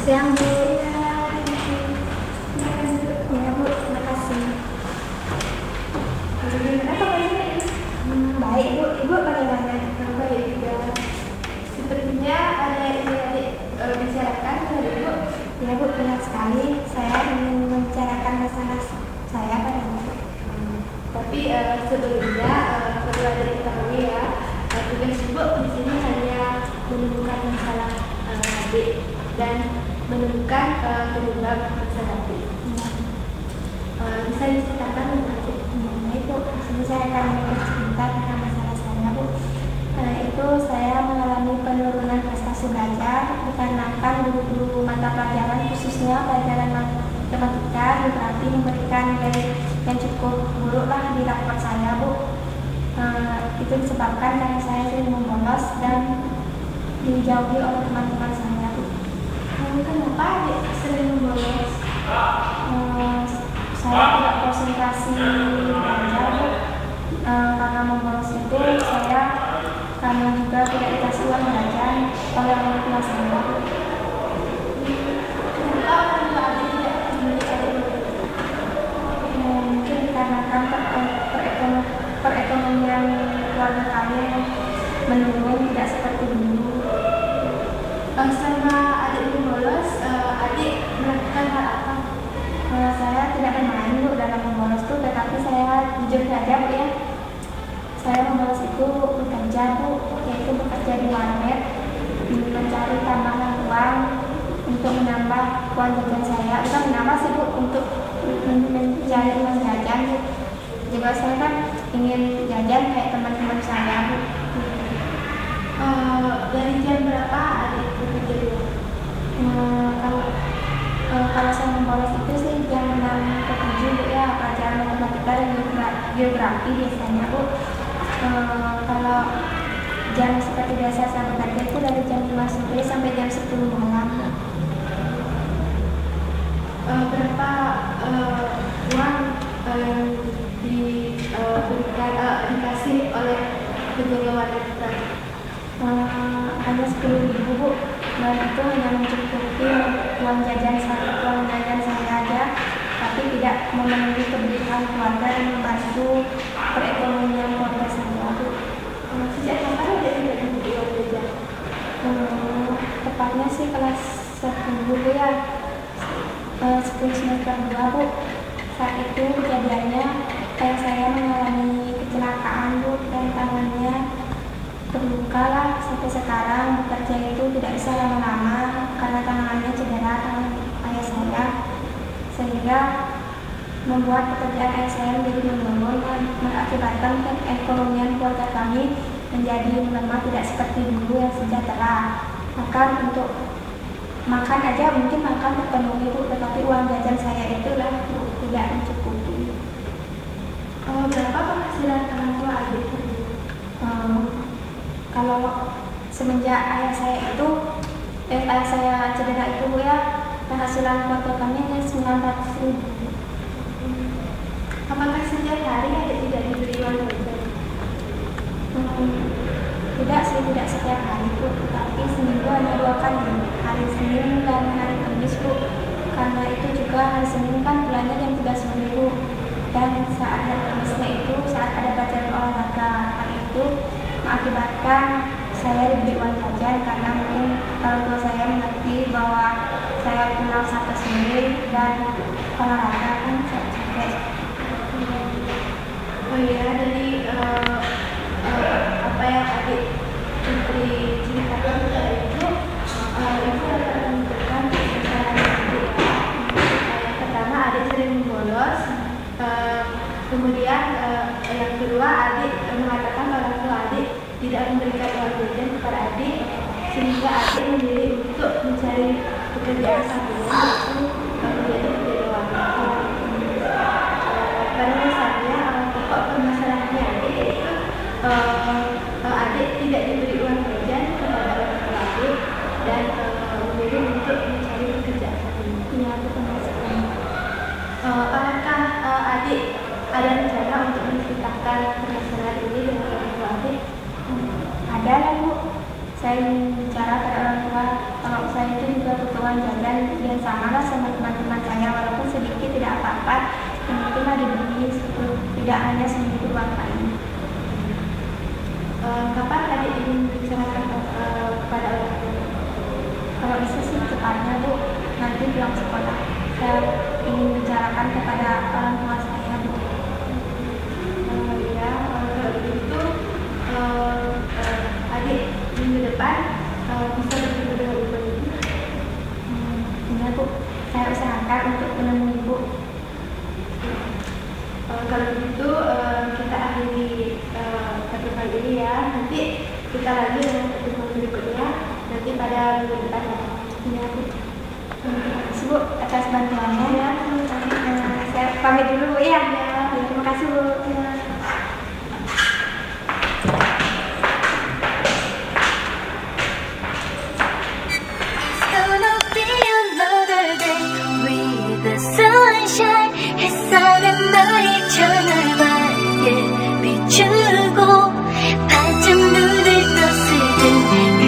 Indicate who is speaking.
Speaker 1: Siang Bu, ya Bu, terima kasih. Kenapa Pak ini? Baik Bu, Ibu bagaimana? Baik juga. Sepertinya ada yang bicarakan dengan Ibu. Ya Bu, benar sekali. Saya ingin membicarakan masalah saya pada Ibu. Tapi sebelumnya perlu ada diketahui ya, tugas Ibu di sini hanya menemukan masalah adik dan menemukan penyebab masalah adik. Bisa diceritakan adik? Itu disini saya akan bercerita tentang masalah saya Bu. Itu saya mengalami penurunan prestasi belajar dikarenakan guru-guru mata pelajaran khususnya pelajaran matematika geografi memberikan nilai yang cukup buruk lah di rapor saya Bu. Itu disebabkan karena saya sering membolos dan dijauhi oleh teman-teman saya Bu. Kenapa adik sering membolos? Saya tidak konsentrasi belajar Bu. Karena membolos itu saya karena juga tidak dikasih uang belajar oleh orang tua saya Bu. Kenapa orang tua adik tidak memberi adik? Mungkin dikarenakan perekonomian keluarga kami menurun tidak seperti dulu. Selama adik membolos, adik melakukan hal apa? Saya tidak bermain Bu dalam membolos itu, tetapi saya jujur saja Bu ya. Saya membolos itu bekerja Bu, yaitu bekerja di warnet, mencari tambahan uang untuk menambah uang jajan saya. Bukan menambah sih Bu, untuk mencari uang jajan Bu. Juga saya kan ingin jajan kayak teman-teman saya Bu. Dari jam berapa adik bekerja dulu? Kalau saya membolos itu sih jam 6 ke 7 Bu ya, pelajaran matematika dan geografi biasanya Bu. Kalau jam seperti biasa saya bekerja itu dari jam 5 sore sampai jam 10 malam. Berapa uang yang dikasih oleh penjaga warnet tadi? Hanya 10.000 Bu, dan itu hanya mencukupi uang jajan saya aja, tapi tidak memenuhi kebutuhan keluarga dan membantu perekonomian keluarga saya Bu. Sejak kapan ada tidak memiliki uang jajan? Tepatnya sih kelas 10 Bu ya, 10 semester 2 Bu. Saat itu kejadiannya kayak saya mengalami kecelakaan Bu, dan tangannya terluka lah. Sampai sekarang bekerja itu tidak bisa lama-lama karena tangannya cedera, tangan ayah saya, sehingga membuat pekerjaan ayah saya menjadi menurun dan mengakibatkan ekonomian keluarga kami menjadi melemah, tidak seperti dulu yang sejahtera. Bahkan untuk makan aja mungkin makan terpenuhi Bu, tetapi uang jajan saya itulah tidak mencukupi. Berapa penghasilan orang tua adik? Kalau semenjak ayah saya cedera itu Bu ya, penghasilan keluarga kami hanya 900.000. Apakah setiap hari adik tidak diberi uang jajan? Tidak sih, tidak setiap hari Bu, tapi seminggu hanya 2 kali, hari Senin dan hari Kamis Bu. Karena itu juga hari Senin kan bulannya jam 13.000, dan saat hari Kamisnya itu saat ada pelajaran olahraga. Hal itu mengakibatkan saya diberi uang jajan karena mungkin orang tua saya mengerti bahwa saya kenal sampai sendiri dan olahraga kan saya capek. Oh iya, dari apa yang adik Putri ceritakan kepada itu dapat menunjukkan kesalahan adik. Yang pertama, adik sering bolos. Kemudian yang kedua, adik mengatakan orang tua adik tidak memberikan uang jajan kepada adik, sehingga adik memilih untuk mencari pekerjaan sampingan yaitu menjadi wanita. Pada dasarnya pokok permasalahannya adik yaitu adik tidak diberi uang jajan kepada orang tua adik dan memilih untuk mencari pekerjaan sampingan. Iya, aku penasaran. Apakah adik ada rencana untuk menceritakan permasalahan ini dengan orang tua adik? Ada lah Bu. Saya ingin bicara pada orang tua kalau saya itu juga butuh uang jajan dan samalah sama teman-teman saya, walaupun sedikit tidak apa-apa, yang penting lah diberi tidak hanya seminggu uang kali. Kapan adik ingin bicarakan kepada orang tua? Kalau bisa sih cepatnya Bu, nanti pulang sekolah saya ingin bicarakan kepada orang tua saya Bu. Ya, kalau begitu adik minggu depan bisa bertemu dengan ibu ini. Iya Bu, saya usahakan untuk menemui Ibu. Kalau begitu kita akhiri pertemuan ini ya. Nanti kita lagi dengan pertemuan berikutnya nanti pada minggu depan. Iya Bu. Terima kasih Bu atas bantuannya. Ya, saya pamit dulu Bu ya. Terima kasih Bu. Ya.
Speaker 2: 햇살은 너의 천을 밝게 비추고 반짝 눈을 떠쓰던